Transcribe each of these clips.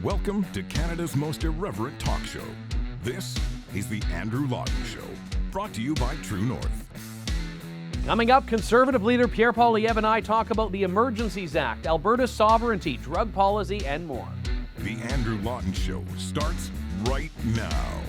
Welcome to Canada's most irreverent talk show. This is the Andrew Lawton Show, brought to you by True North. Coming up, Conservative leader Pierre Poilievre and I talk about the Emergencies Act, Alberta's sovereignty, drug policy, and more. The Andrew Lawton Show starts right now.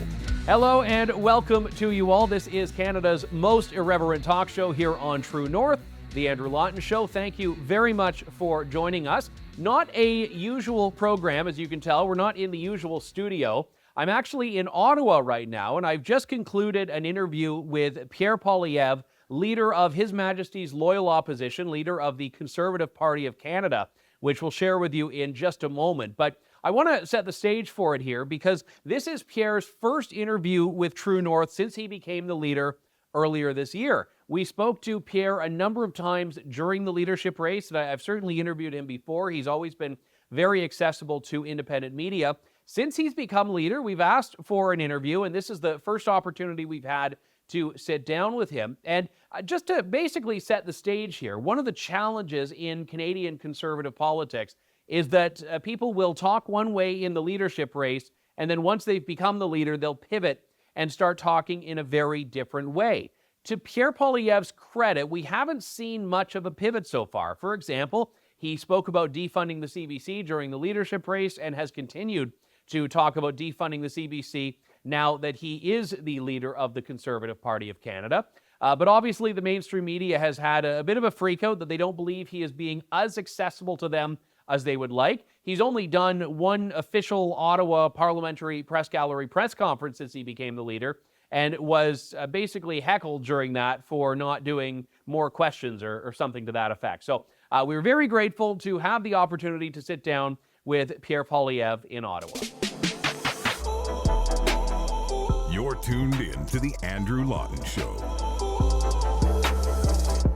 Hello and welcome to you all. This is Canada's most irreverent talk show here on True North, the Andrew Lawton Show. Thank you very much for joining us. Not a usual program, as you can tell. We're not in the usual studio. I'm actually in Ottawa right now, and I've just concluded an interview with Pierre Poilievre, leader of His Majesty's Loyal Opposition, leader of the Conservative Party of Canada, which we'll share with you in just a moment. But I want to set the stage for it here because this is Pierre's first interview with True North since he became the leader earlier this year. We spoke to Pierre a number of times during the leadership race, and I've certainly interviewed him before. He's always been very accessible to independent media. Since he's become leader, we've asked for an interview, and this is the first opportunity we've had to sit down with him. And just to basically set the stage here, one of the challenges in Canadian Conservative politics is that people will talk one way in the leadership race, and then once they've become the leader, they'll pivot and start talking in a very different way. To Pierre Poilievre's credit, we haven't seen much of a pivot so far. For example, he spoke about defunding the CBC during the leadership race and has continued to talk about defunding the CBC now that he is the leader of the Conservative Party of Canada. But obviously the mainstream media has had a bit of a freakout that they don't believe he is being as accessible to them as they would like. He's only done one official Ottawa Parliamentary Press Gallery press conference since he became the leader, and was basically heckled during that for not doing more questions or something to that effect. So we were very grateful to have the opportunity to sit down with Pierre Poilievre in Ottawa. You're tuned in to the Andrew Lawton Show.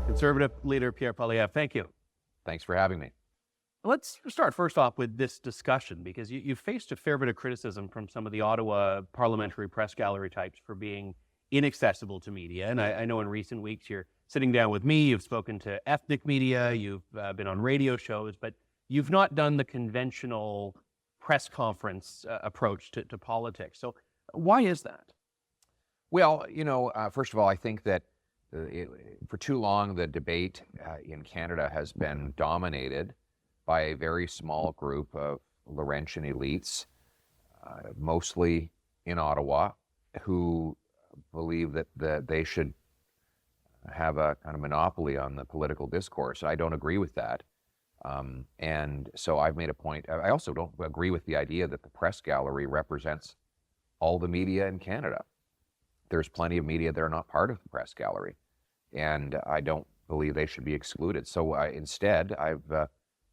Conservative leader Pierre Poilievre, thank you. Thanks for having me. Let's start first off with this discussion, because you faced a fair bit of criticism from some of the Ottawa Parliamentary Press Gallery types for being inaccessible to media. And I know in recent weeks you're sitting down with me, you've spoken to ethnic media, you've been on radio shows, but you've not done the conventional press conference approach to politics. So why is that? Well, first of all, I think that for too long the debate in Canada has been dominated by a very small group of Laurentian elites, mostly in Ottawa, who believe that they should have a kind of monopoly on the political discourse. I don't agree with that. And so I've made a point. I also don't agree with the idea that the press gallery represents all the media in Canada. There's plenty of media that are not part of the press gallery, and I don't believe they should be excluded. So instead, I've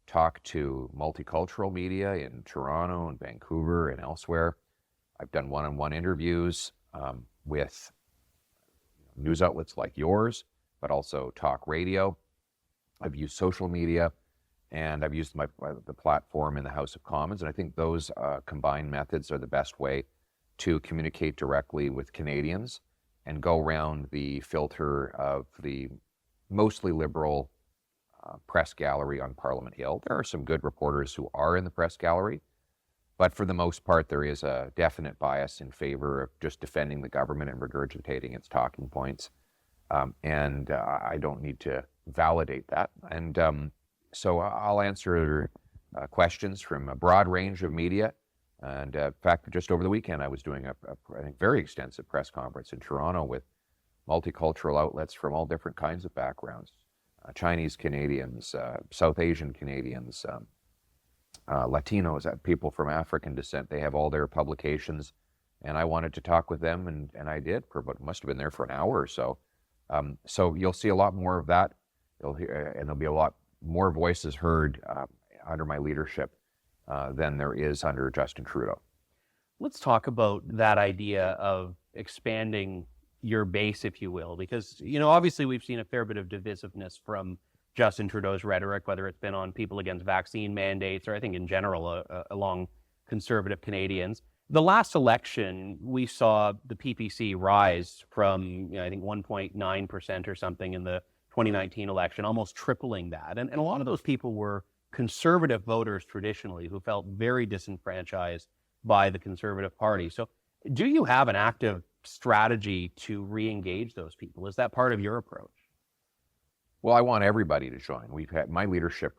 talked to multicultural media in Toronto and Vancouver and elsewhere. I've done one-on-one interviews with news outlets like yours, but also talk radio. I've used social media, and I've used the platform in the House of Commons, and I think those combined methods are the best way to communicate directly with Canadians and go around the filter of the mostly liberal press gallery on Parliament Hill. There are some good reporters who are in the press gallery, but for the most part, there is a definite bias in favor of just defending the government and regurgitating its talking points. And I don't need to validate that. And so I'll answer questions from a broad range of media. And in fact, just over the weekend, I was doing a very extensive press conference in Toronto with multicultural outlets from all different kinds of backgrounds. Chinese Canadians, South Asian Canadians, Latinos, people from African descent. They have all their publications, and I wanted to talk with them, and I did for about, must have been there for an hour or so. So you'll see a lot more of that. You'll hear, and there'll be a lot more voices heard under my leadership than there is under Justin Trudeau. Let's talk about that idea of expanding your base, if you will, because, obviously we've seen a fair bit of divisiveness from Justin Trudeau's rhetoric, whether it's been on people against vaccine mandates or I think in general along conservative Canadians. The last election, we saw the PPC rise from, I think 1.9% or something in the 2019 election, almost tripling that. And a lot of those people were conservative voters traditionally who felt very disenfranchised by the Conservative Party. So do you have an active strategy to re-engage those people? Is that part of your approach? Well, I want everybody to join. My leadership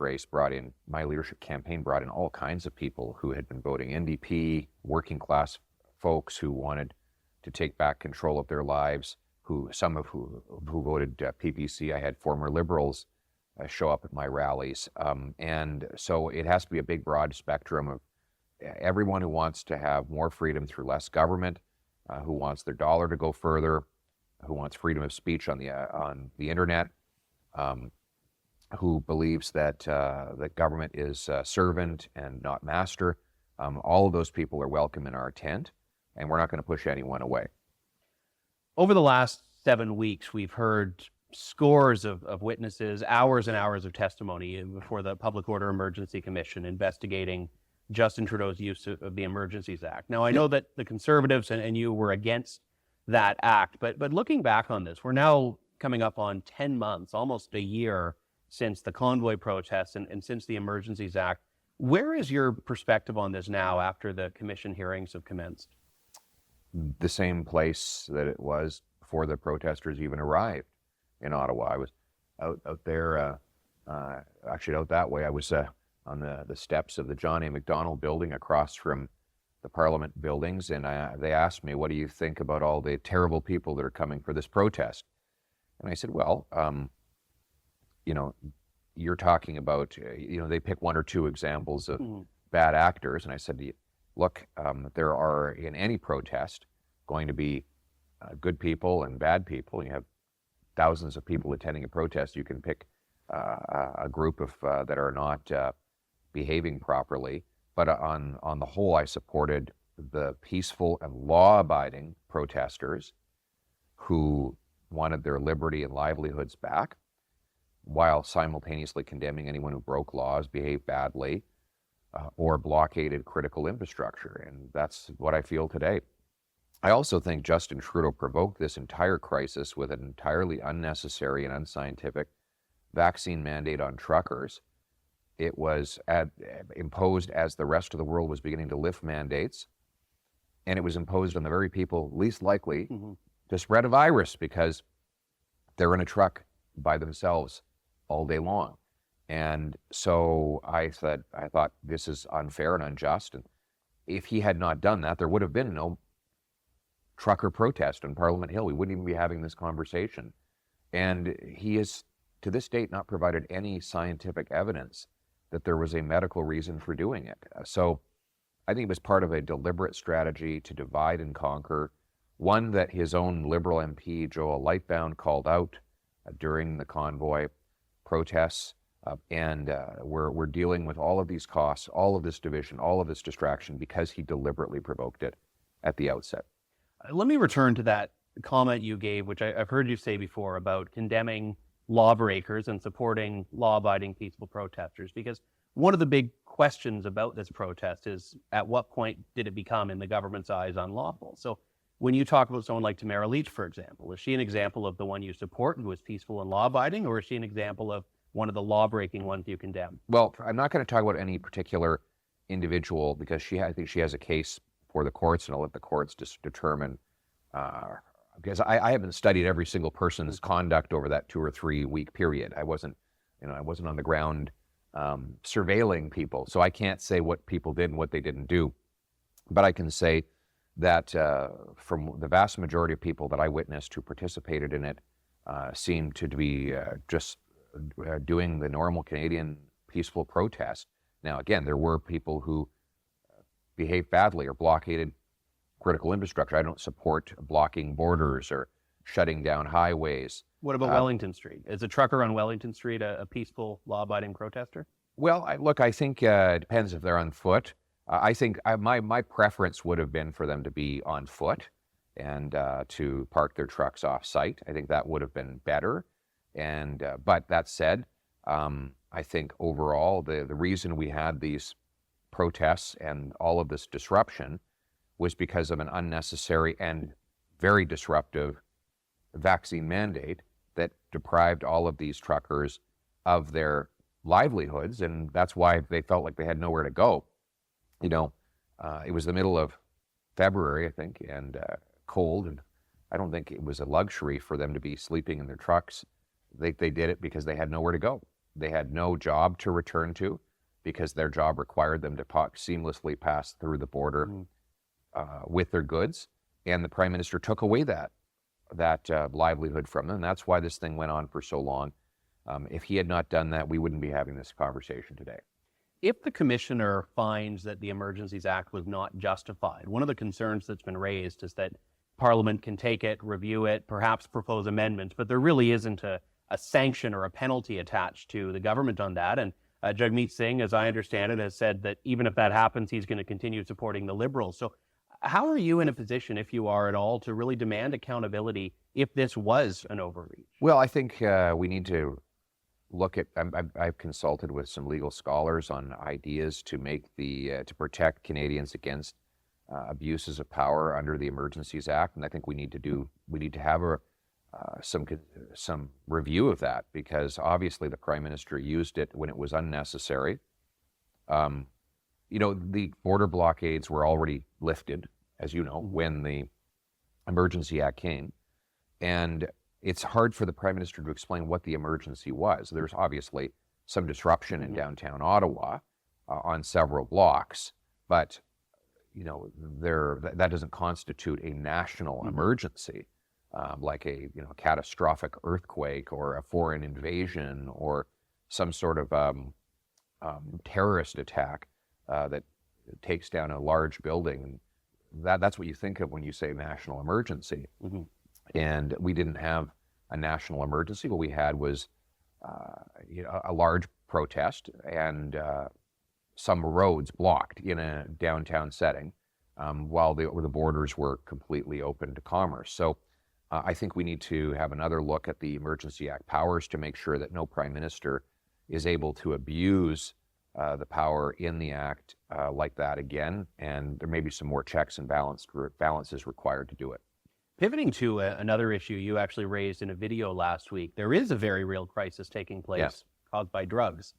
campaign brought in all kinds of people who had been voting NDP, working class folks who wanted to take back control of their lives, some of who voted PPC. I had former Liberals show up at my rallies. And so it has to be a big, broad spectrum of everyone who wants to have more freedom through less government, who wants their dollar to go further, who wants freedom of speech on the internet, who believes that that government is servant and not master. All of those people are welcome in our tent, and we're not going to push anyone away. Over the last 7 weeks, we've heard scores of witnesses, hours and hours of testimony before the Public Order Emergency Commission investigating Justin Trudeau's use of the Emergencies Act. Now, I know that the Conservatives and you were against that act, but looking back on this, we're now coming up on 10 months, almost a year since the convoy protests and since the Emergencies Act. Where is your perspective on this now after the commission hearings have commenced? The same place that it was before the protesters even arrived in Ottawa. I was out there, actually out that way. I was on the steps of the John A. Macdonald building across from the Parliament buildings, and they asked me, what do you think about all the terrible people that are coming for this protest? And I said, well, you're talking about, they pick one or two examples of bad actors. And I said, look, there are in any protest going to be good people and bad people. You have thousands of people attending a protest. You can pick a group of that are not behaving properly. But on the whole, I supported the peaceful and law-abiding protesters who wanted their liberty and livelihoods back, while simultaneously condemning anyone who broke laws, behaved badly, or blockaded critical infrastructure. And that's what I feel today. I also think Justin Trudeau provoked this entire crisis with an entirely unnecessary and unscientific vaccine mandate on truckers. It was imposed as the rest of the world was beginning to lift mandates, and it was imposed on the very people least likely to spread a virus because they're in a truck by themselves all day long. And so I thought this is unfair and unjust. And if he had not done that, there would have been no trucker protest on Parliament Hill. We wouldn't even be having this conversation. And he has, to this date, not provided any scientific evidence that there was a medical reason for doing it. So I think it was part of a deliberate strategy to divide and conquer, one that his own Liberal MP, Joel Lightbound, called out during the convoy protests. And we're dealing with all of these costs, all of this division, all of this distraction because he deliberately provoked it at the outset. Let me return to that comment you gave, which I've heard you say before about condemning lawbreakers and supporting law-abiding peaceful protesters, because one of the big questions about this protest is at what point did it become, in the government's eyes, unlawful? So when you talk about someone like Tamara Lich, for example, is she an example of the one you support who is peaceful and law-abiding, or is she an example of one of the law-breaking ones you condemn? Well, I'm not going to talk about any particular individual because I think she has a case for the courts, and I'll let the courts just determine. Because I haven't studied every single person's conduct over that 2 or 3 week period. I wasn't on the ground surveilling people, so I can't say what people did and what they didn't do. But I can say that from the vast majority of people that I witnessed who participated in it, seemed to be just doing the normal Canadian peaceful protest. Now, again, there were people who behaved badly or blockaded critical infrastructure. I don't support blocking borders or shutting down highways. What about Wellington Street? Is a trucker on Wellington Street a peaceful, law-abiding protester? Well, I think it depends if they're on foot. I think my preference would have been for them to be on foot and to park their trucks off-site. I think that would have been better. And but that said, I think overall the reason we had these protests and all of this disruption was because of an unnecessary and very disruptive vaccine mandate that deprived all of these truckers of their livelihoods, and that's why they felt like they had nowhere to go. You know, it was the middle of February, I think, and cold, and I don't think it was a luxury for them to be sleeping in their trucks. They did it because they had nowhere to go. They had no job to return to because their job required them to seamlessly pass through the border with their goods, and the Prime Minister took away that livelihood from them. And that's why this thing went on for so long. If he had not done that, we wouldn't be having this conversation today. If the commissioner finds that the Emergencies Act was not justified, one of the concerns that's been raised is that Parliament can take it, review it, perhaps propose amendments, but there really isn't a sanction or a penalty attached to the government on that. And Jagmeet Singh, as I understand it, has said that even if that happens, he's going to continue supporting the Liberals. So how are you in a position, if you are at all, to really demand accountability if this was an overreach? Well, I think we need to look at, I've consulted with some legal scholars on ideas to make to protect Canadians against abuses of power under the Emergencies Act, and I think we need to have some review of that, because obviously the Prime Minister used it when it was unnecessary. You know, the border blockades were already lifted, as you know, when the Emergency Act came, and it's hard for the Prime Minister to explain what the emergency was. There's obviously some disruption in downtown Ottawa on several blocks, but you know, that doesn't constitute a national emergency, like a catastrophic earthquake or a foreign invasion or some sort of terrorist attack that takes down a large building. That's what you think of when you say national emergency. And we didn't have a national emergency. What we had was a large protest and some roads blocked in a downtown setting while the borders were completely open to commerce. So I think we need to have another look at the Emergency Act powers to make sure that no Prime Minister is able to abuse the power in the Act like that again, and there may be some more checks and balances required to do it. Pivoting to another issue you actually raised in a video last week, there is a very real crisis taking place caused by drugs.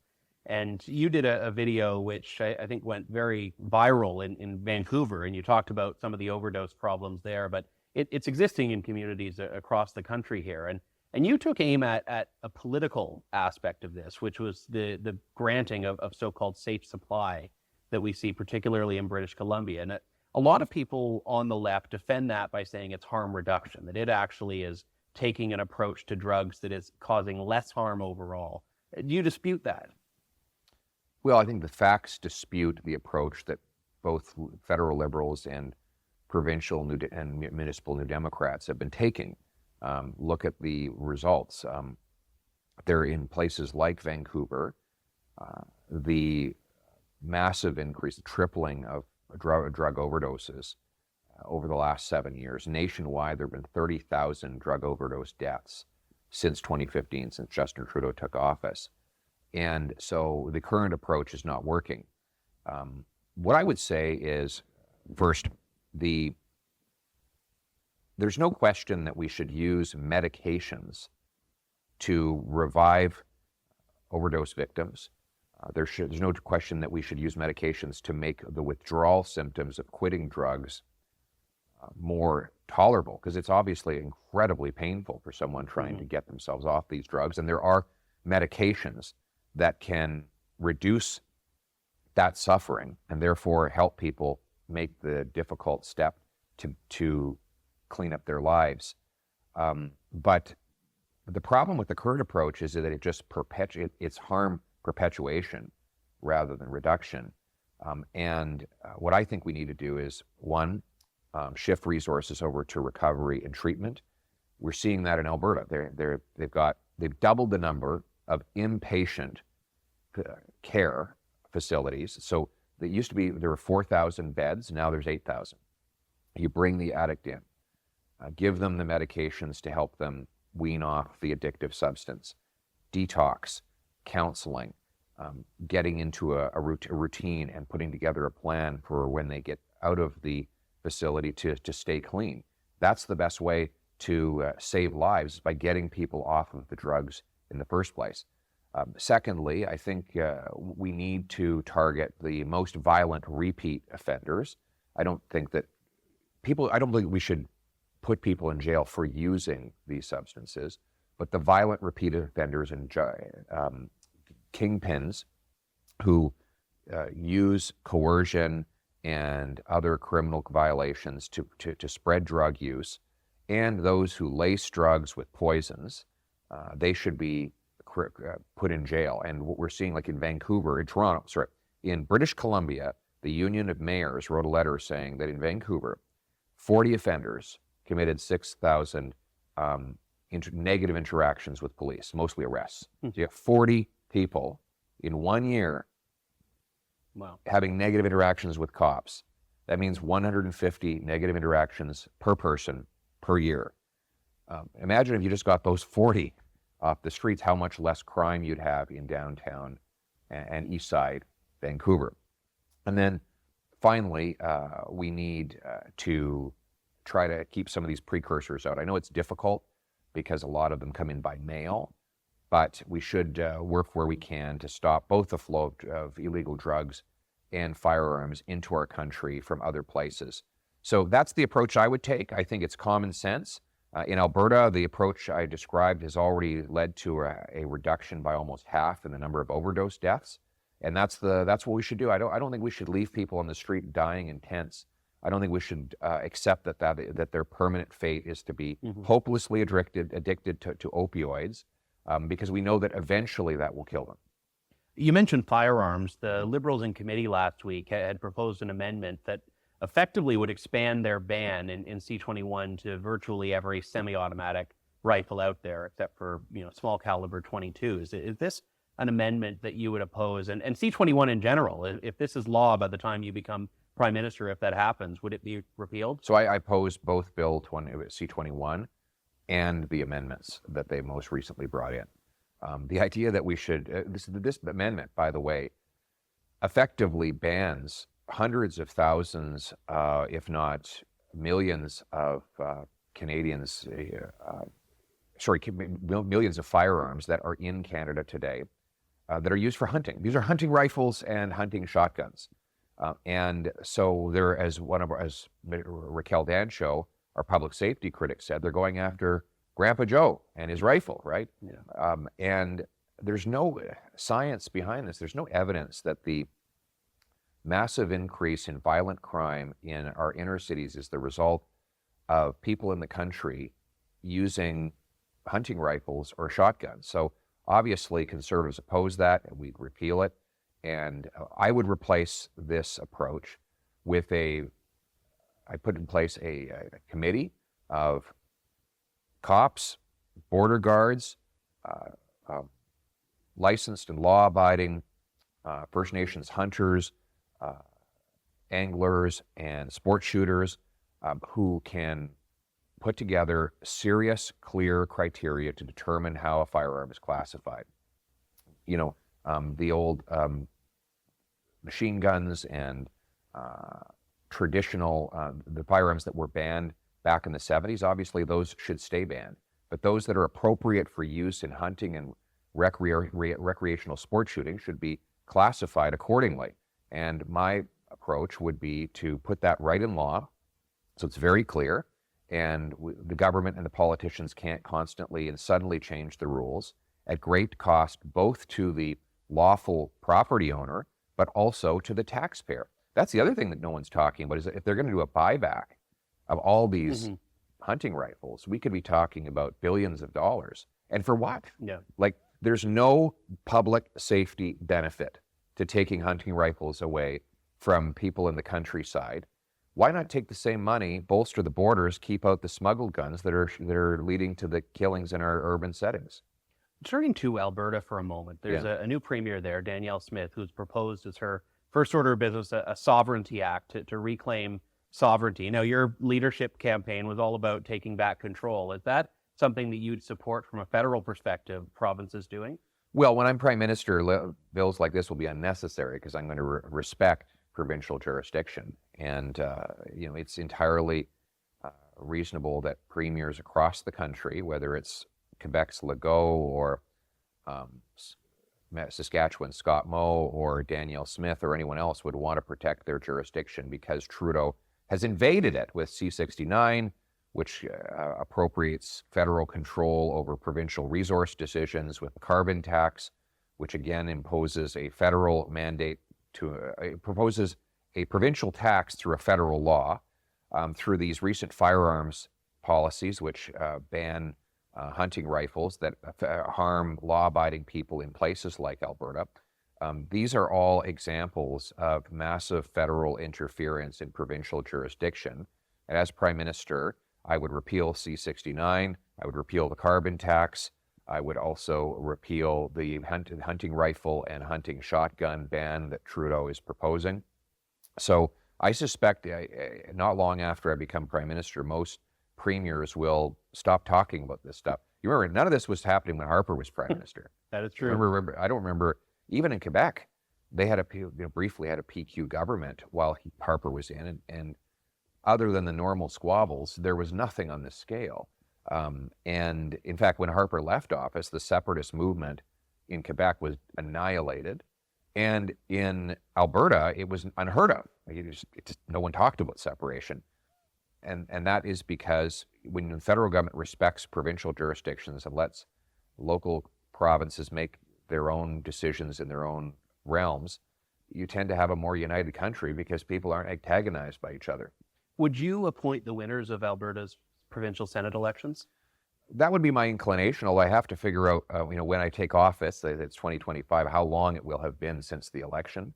And you did a video which I think went very viral in Vancouver, and you talked about some of the overdose problems there, but it's existing in communities across the country here. And you took aim at a political aspect of this, which was the granting of so-called safe supply that we see particularly in British Columbia. And a lot of people on the left defend that by saying it's harm reduction, that it actually is taking an approach to drugs that is causing less harm overall. Do you dispute that? Well, I think the facts dispute the approach that both federal Liberals and provincial and municipal New Democrats have been taking. Look at the results. They're in places like Vancouver, the massive increase, the tripling of drug overdoses over the last 7 years. Nationwide, there have been 30,000 drug overdose deaths since 2015, since Justin Trudeau took office. And so the current approach is not working. What I would say is, first, there's no question that we should use medications to revive overdose victims. There's no question that we should use medications to make the withdrawal symptoms of quitting drugs more tolerable, because it's obviously incredibly painful for someone trying to get themselves off these drugs. And there are medications that can reduce that suffering and therefore help people make the difficult step to clean up their lives. But the problem with the current approach is that it just it's harm perpetuation rather than reduction. And what I think we need to do is, one, shift resources over to recovery and treatment. We're seeing that in Alberta. They've doubled the number of inpatient care facilities. So there were 4,000 beds, now there's 8,000. You bring the addict in, give them the medications to help them wean off the addictive substance, detox, counseling, getting into a routine and putting together a plan for when they get out of the facility to stay clean. That's the best way to save lives, by getting people off of the drugs in the first place. Secondly, I think we need to target the most violent repeat offenders. I don't think we should put people in jail for using these substances, but the violent repeat offenders and kingpins who use coercion and other criminal violations to spread drug use, and those who lace drugs with poisons, they should be put in jail. And what we're seeing, like in Vancouver, in British Columbia, the Union of Mayors wrote a letter saying that in Vancouver, 40 offenders committed 6,000 negative interactions with police, mostly arrests. So you have 40 people in 1 year having negative interactions with cops. That means 150 negative interactions per person per year. Imagine if you just got those 40 off the streets, how much less crime you'd have in downtown and east side Vancouver. And then finally, we need to try to keep some of these precursors out. I know it's difficult because a lot of them come in by mail, but we should work where we can to stop both the flow of illegal drugs and firearms into our country from other places. So that's the approach I would take. I think it's common sense. In Alberta, the approach I described has already led to a reduction by almost half in the number of overdose deaths, and that's what we should do. I don't think we should leave people on the street dying in tents. I don't think we should accept that their permanent fate is to be hopelessly addicted to opioids, because we know that eventually that will kill them. You mentioned firearms. The Liberals in committee last week had proposed an amendment that effectively would expand their ban in C-21 to virtually every semi-automatic rifle out there, except for small caliber 22s. Is this an amendment that you would oppose? And C-21 in general, if this is law by the time you become Prime Minister, if that happens, would it be repealed? So I oppose both Bill C-21 and the amendments that they most recently brought in. The idea that we should, this amendment, by the way, effectively bans hundreds of thousands, if not millions of Canadians, millions of firearms that are in Canada today that are used for hunting. These are hunting rifles and hunting shotguns. And so they're, as Raquel Dancho, our public safety critic, said, they're going after Grandpa Joe and his rifle, right? Yeah. And there's no science behind this. There's no evidence that the massive increase in violent crime in our inner cities is the result of people in the country using hunting rifles or shotguns. So obviously conservatives oppose that, and we'd repeal it. And I would replace this approach with I put in place a committee of cops, border guards, licensed and law-abiding First Nations hunters, anglers, and sport shooters who can put together serious, clear criteria to determine how a firearm is classified. The old machine guns and traditional, the firearms that were banned back in the 70s, obviously those should stay banned. But those that are appropriate for use in hunting and recreational sport shooting should be classified accordingly. And my approach would be to put that right in law, so it's very clear, and the government and the politicians can't constantly and suddenly change the rules at great cost, both to the lawful property owner, but also to the taxpayer. That's the other thing that no one's talking about, is that if they're going to do a buyback of all these hunting rifles, we could be talking about billions of dollars. And for what? Yeah. Like, there's no public safety benefit to taking hunting rifles away from people in the countryside. Why not take the same money, bolster the borders, keep out the smuggled guns that are leading to the killings in our urban settings? Turning to Alberta for a moment, there's a new premier there, Danielle Smith, who's proposed as her first order of business a sovereignty act to reclaim sovereignty. Now, your leadership campaign was all about taking back control. Is that something that you'd support from a federal perspective, provinces doing? Well, when I'm Prime Minister, bills like this will be unnecessary because I'm going to respect provincial jurisdiction. And, it's entirely reasonable that premiers across the country, whether it's Quebec's Legault or Saskatchewan Scott Moe or Danielle Smith or anyone else would want to protect their jurisdiction because Trudeau has invaded it with C-69, which appropriates federal control over provincial resource decisions, with the carbon tax, which again imposes a federal mandate proposes a provincial tax through a federal law, through these recent firearms policies, which ban hunting rifles that harm law-abiding people in places like Alberta. These are all examples of massive federal interference in provincial jurisdiction. And as Prime Minister, I would repeal C-69, I would repeal the carbon tax, I would also repeal the hunting rifle and hunting shotgun ban that Trudeau is proposing. So I suspect not long after I become Prime Minister, most premiers will stop talking about this stuff. You remember, none of this was happening when Harper was Prime Minister. That is true. I don't remember, even in Quebec, they had briefly had a PQ government while Harper was in, and other than the normal squabbles, there was nothing on this scale. And in fact, when Harper left office, the separatist movement in Quebec was annihilated. And in Alberta, it was unheard of. No one talked about separation. And that is because when the federal government respects provincial jurisdictions and lets local provinces make their own decisions in their own realms, you tend to have a more united country because people aren't antagonized by each other. Would you appoint the winners of Alberta's provincial Senate elections? That would be my inclination, although I have to figure out, when I take office, it's 2025, how long it will have been since the election.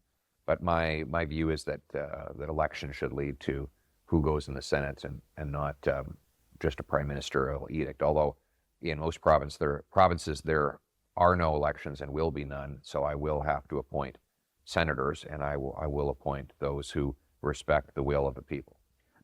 But my view is that that election should lead to who goes in the Senate and not just a prime ministerial edict. Although in most provinces there are no elections and will be none, so I will have to appoint senators, and I will appoint those who respect the will of the people.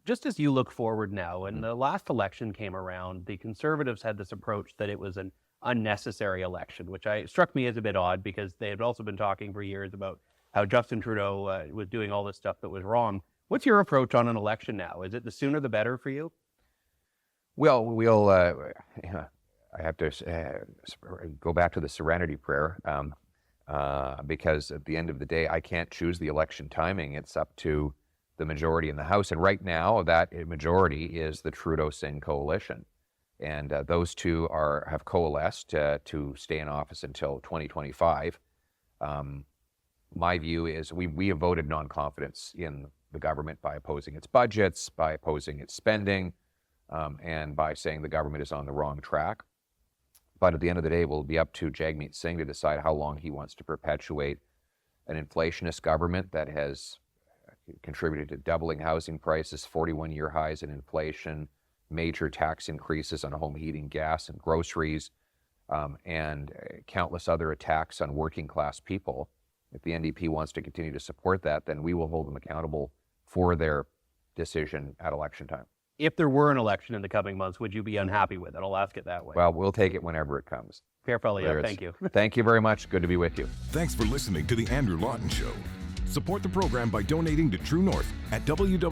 Just as you look forward now, when the last election came around, the Conservatives had this approach that it was an unnecessary election, which struck me as a bit odd because they had also been talking for years about how Justin Trudeau was doing all this stuff that was wrong. What's your approach on an election now? Is it the sooner the better for you? Well, I have to go back to the serenity prayer because at the end of the day, I can't choose the election timing. It's up to the majority in the House. And right now, that majority is the Trudeau-Singh coalition. And those two have coalesced to stay in office until 2025. My view is we have voted non-confidence in the government by opposing its budgets, by opposing its spending, and by saying the government is on the wrong track. But at the end of the day, it will be up to Jagmeet Singh to decide how long he wants to perpetuate an inflationist government that has contributed to doubling housing prices, 41-year highs in inflation, major tax increases on home heating, gas, and groceries, and countless other attacks on working-class people. If the NDP wants to continue to support that, then we will hold them accountable for their decision at election time. If there were an election in the coming months, would you be unhappy with it? I'll ask it that way. Well, we'll take it whenever it comes. Pierre Poilievre, thank you. Thank you very much. Good to be with you. Thanks for listening to The Andrew Lawton Show. Support the program by donating to True North at www.tnc.news.